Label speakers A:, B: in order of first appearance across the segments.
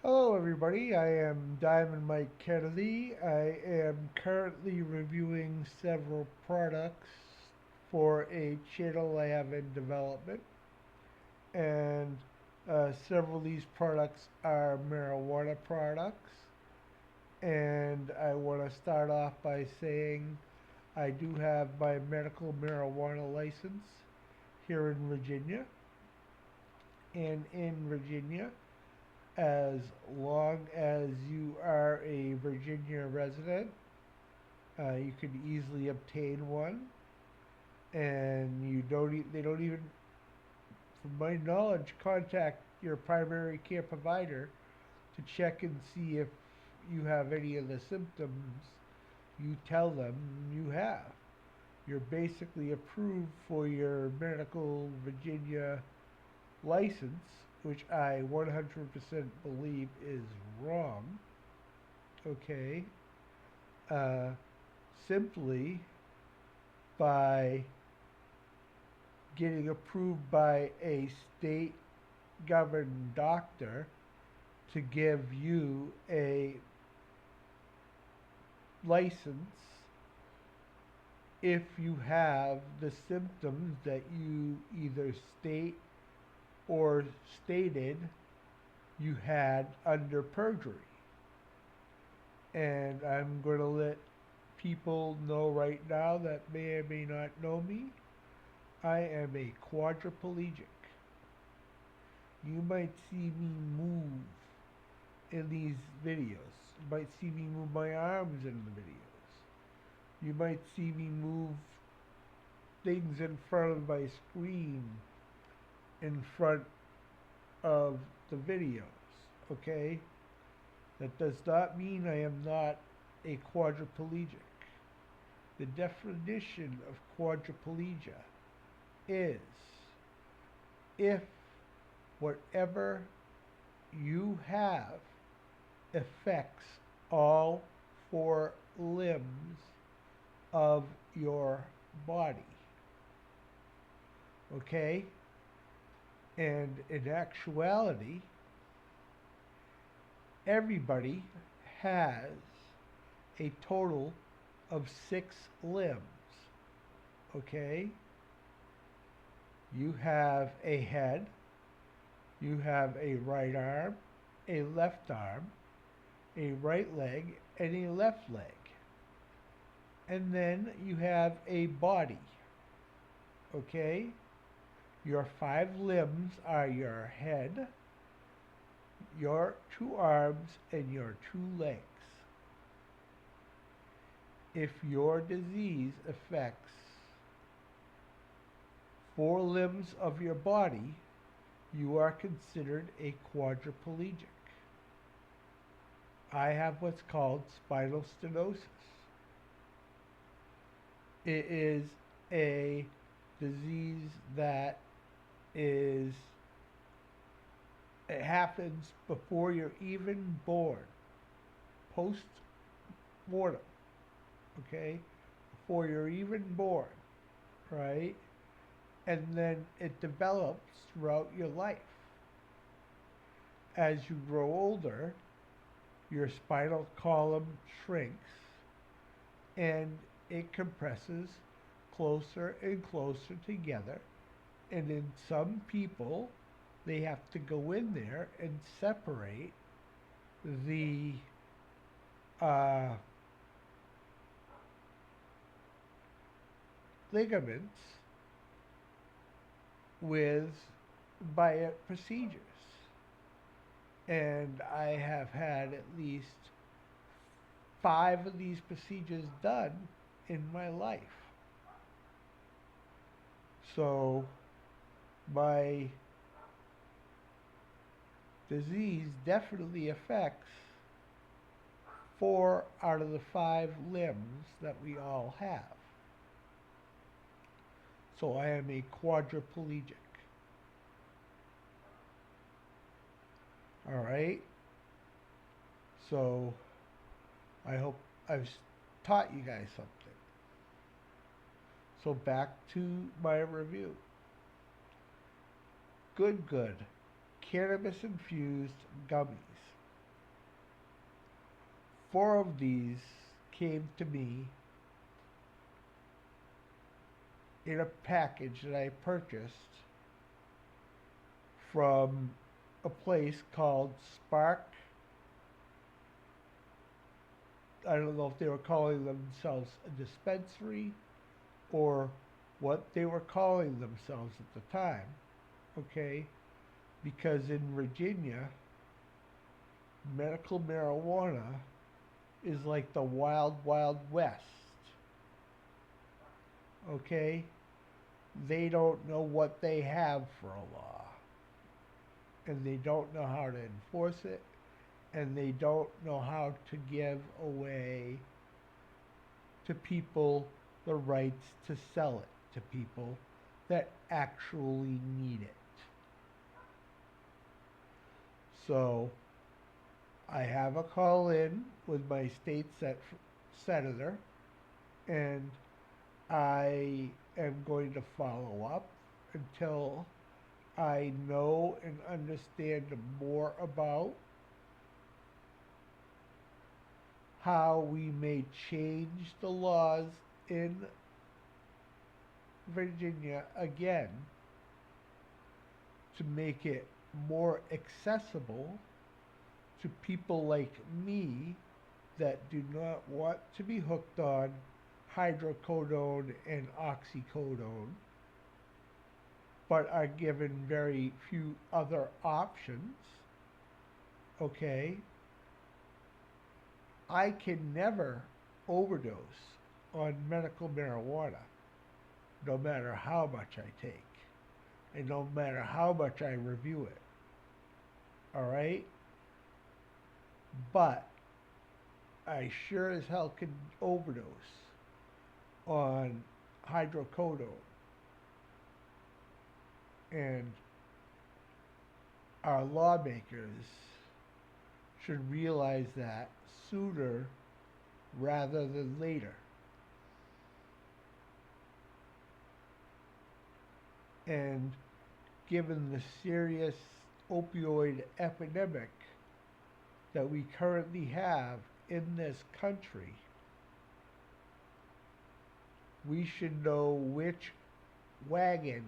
A: Hello, everybody. I am Diamond Mike Kennedy. I am currently reviewing several products for a channel I have in development, and several of these products are marijuana products. And I want to start off by saying I do have my medical marijuana license here in Virginia. And in Virginia, as long as you are a Virginia resident, you can easily obtain one, and they don't even, from my knowledge, contact your primary care provider to check and see if you have any of the symptoms you tell them you have. You're basically approved for your medical Virginia license, which I 100% believe is wrong, okay, uh, simply by getting approved by a state governed doctor to give you a license if you have the symptoms that you either state or stated you had under perjury. And I'm going to let people know right now that may or may not know me. I am a quadriplegic. You might see me move in these videos. You might see me move my arms in the videos. You might see me move things in front of my screen in front of the videos, okay? That does not mean I am not a quadriplegic. The definition of quadriplegia is if whatever you have affects all four limbs of your body. Okay? And in actuality, everybody has a total of 6 limbs. Okay? You have a head, you have a right arm, a left arm, a right leg, and a left leg. And then you have a body. Okay? Your 5 limbs are your head, your 2 arms, and your 2 legs. If your disease affects 4 limbs of your body, you are considered a quadriplegic. I have what's called spinal stenosis. It is a disease that is, it happens before you're even born, post mortem, okay? Before you're even born, right? And then it develops throughout your life. As you grow older, your spinal column shrinks and it compresses closer and closer together. And in some people, they have to go in there and separate the uh, ligaments with by procedures. And I have had at least 5 of these procedures done in my life. So my disease definitely affects 4 out of the 5 limbs that we all have. So I am a quadriplegic. All right. So I hope I've taught you guys something. So back to my review. Good, cannabis infused gummies. 4 of these came to me in a package that I purchased from a place called Spark. I don't know if they were calling themselves a dispensary or what they were calling themselves at the time, okay? Because in Virginia, medical marijuana is like the wild, wild west, okay? They don't know what they have for a law, and they don't know how to enforce it, and they don't know how to give away to people the rights to sell it to people that actually need it. So I have a call in with my state senator, and I am going to follow up until I know and understand more about how we may change the laws in Virginia again to make it more accessible to people like me that do not want to be hooked on hydrocodone and oxycodone, but are given very few other options, okay? I can never overdose on medical marijuana, no matter how much I take, and no matter how much I review it, all right? But I sure as hell can overdose on hydrocodone. And our lawmakers should realize that sooner rather than later. And given the serious opioid epidemic that we currently have in this country, we should know which wagon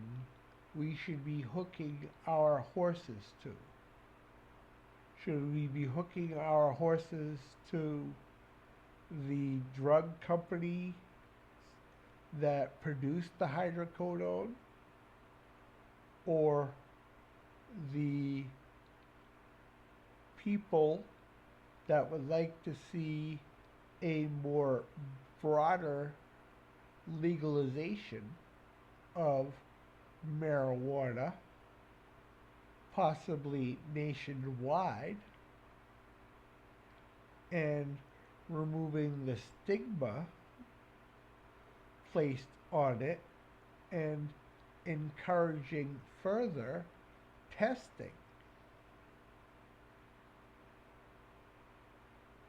A: we should be hooking our horses to. Should we be hooking our horses to the drug company that produced the hydrocodone, or the people that would like to see a more broader legalization of marijuana, possibly nationwide, and removing the stigma placed on it and encouraging further testing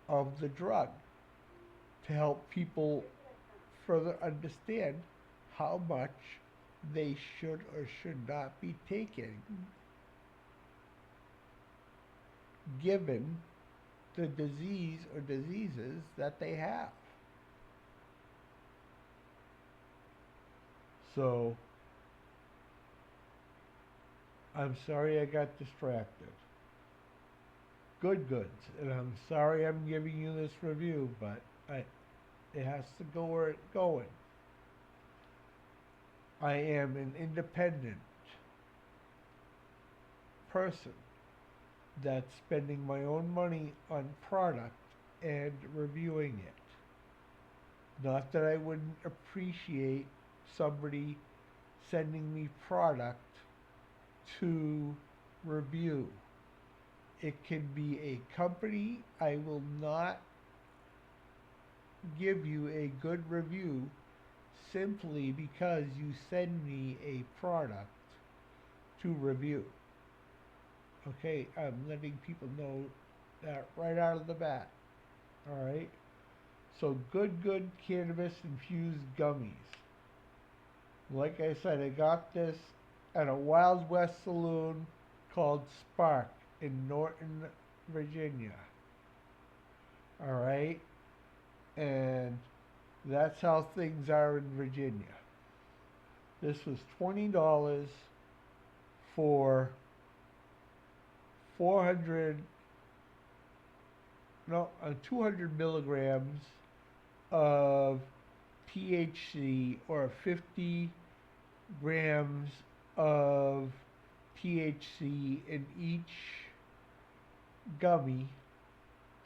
A: of the drug to help people further understand how much they should or should not be taking given the disease or diseases that they have. So, I'm sorry I got distracted. Good goods, and I'm sorry I'm giving you this review, but it has to go where it's going. I am an independent person that's spending my own money on product and reviewing it. Not that I wouldn't appreciate somebody sending me product to review. It can be a company. I will not give you a good review simply because you send me a product to review. Okay, I'm letting people know that right out of the bat. All right. So good cannabis infused gummies. Like I said, I got this at a Wild West saloon called Spark in Norton, Virginia. All right, and that's how things are in Virginia. This was $20 for 400, no, 200 milligrams of THC or 50 grams of THC in each gummy,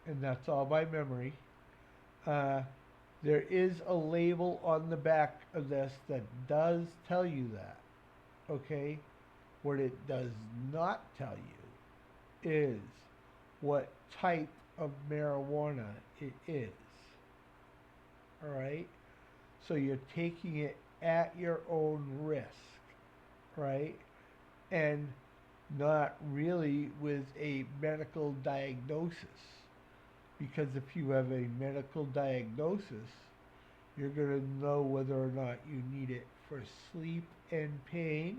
A: and that's all by memory. Uh, there is a label on the back of this that does tell you that, okay? What it does not tell you is what type of marijuana it is, all right? So you're taking it at your own risk, right? And not really with a medical diagnosis. Because if you have a medical diagnosis, you're going to know whether or not you need it for sleep and pain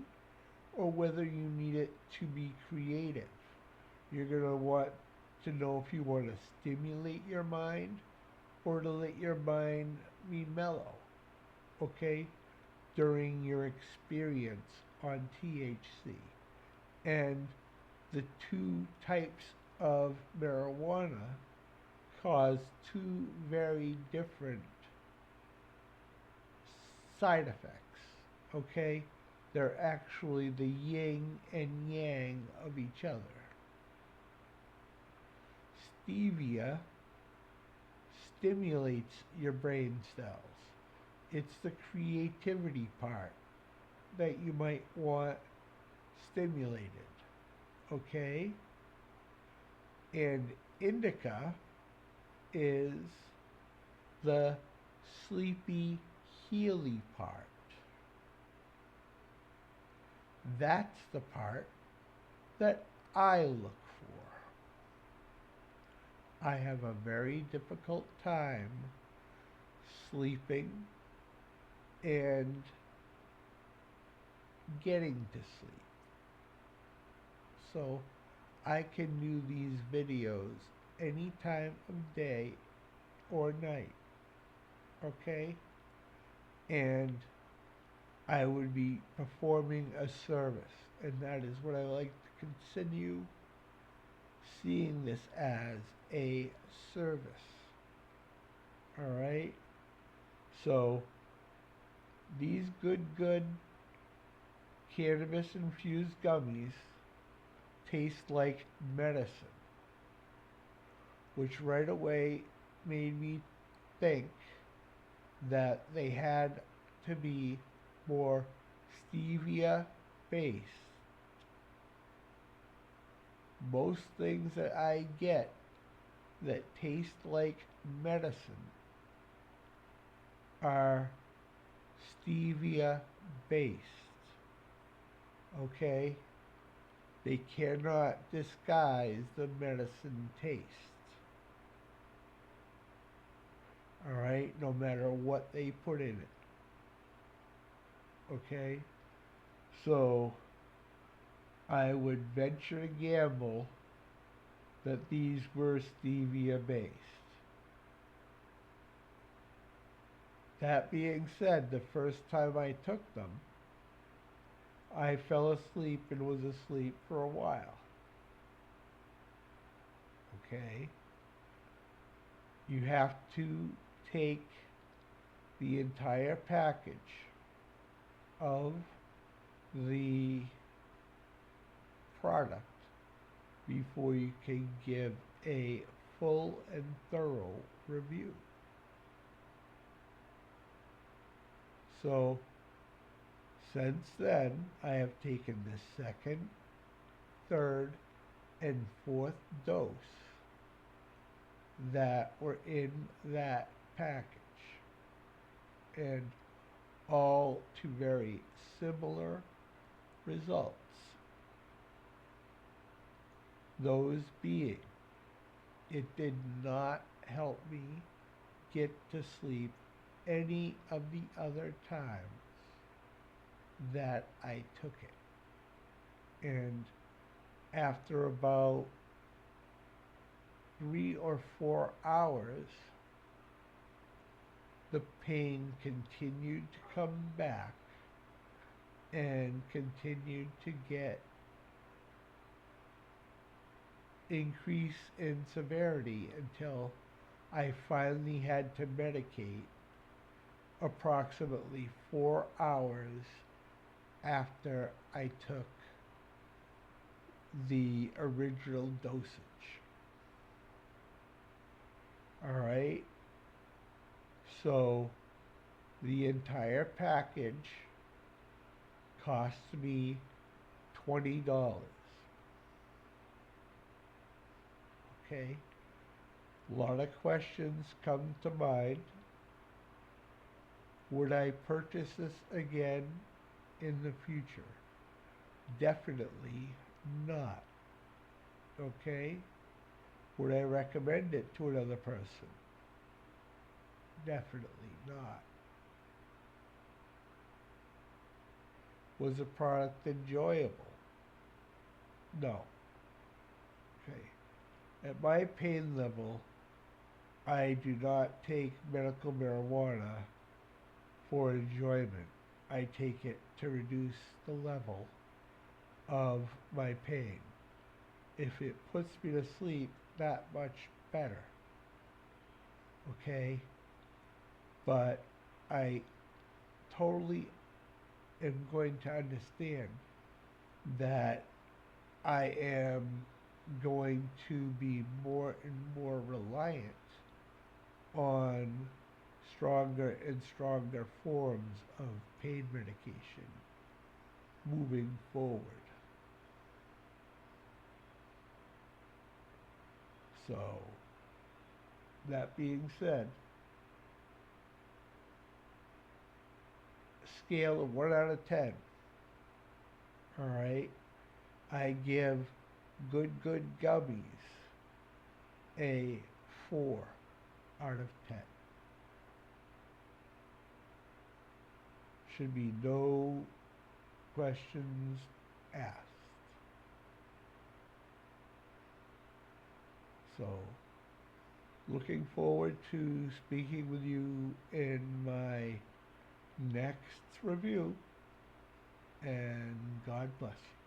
A: or whether you need it to be creative. You're going to want to know if you want to stimulate your mind or to let your mind be mellow, okay, during your experience on THC. And the two types of marijuana cause two very different side effects, okay? They're actually the yin and yang of each other. Stevia stimulates your brain cells. It's the creativity part that you might want stimulated, okay? And indica is the sleepy, healy part. That's the part that I look for. I have a very difficult time sleeping and getting to sleep. So I can do these videos any time of day or night, okay? And I would be performing a service, and that is what I like to continue seeing this as, a service. All right? So these good cannabis infused gummies taste like medicine, which right away made me think that they had to be more stevia based. Most things that I get that taste like medicine are stevia based. Okay? They cannot disguise the medicine taste. Alright? No matter what they put in it. Okay? So, I would venture to gamble that these were stevia based. That being said, the first time I took them, I fell asleep and was asleep for a while. Okay? You have to take the entire package of the product before you can give a full and thorough review. So, since then, I have taken the second, third, and fourth dose that were in that package, and all to very similar results. Those being, it did not help me get to sleep any of the other times that I took it. And after about 3 or 4 hours, the pain continued to come back and continued to get increase in severity until I finally had to medicate approximately 4 hours after I took the original dosage. Alright? So the entire package cost me $20. Okay? A lot of questions come to mind. Would I purchase this again in the future? Definitely not. Okay? Would I recommend it to another person? Definitely not. Was the product enjoyable? No. Okay. At my pain level, I do not take medical marijuana for enjoyment. I take it to reduce the level of my pain. If it puts me to sleep, that much better. Okay? But I totally am going to understand that I am going to be more and more reliant on stronger and stronger forms of pain medication moving forward. So, that being said, scale of 1 out of 10. Alright? I give Good Gummies a 4 out of 10. Should be no questions asked. So, looking forward to speaking with you in my next review, and God bless you.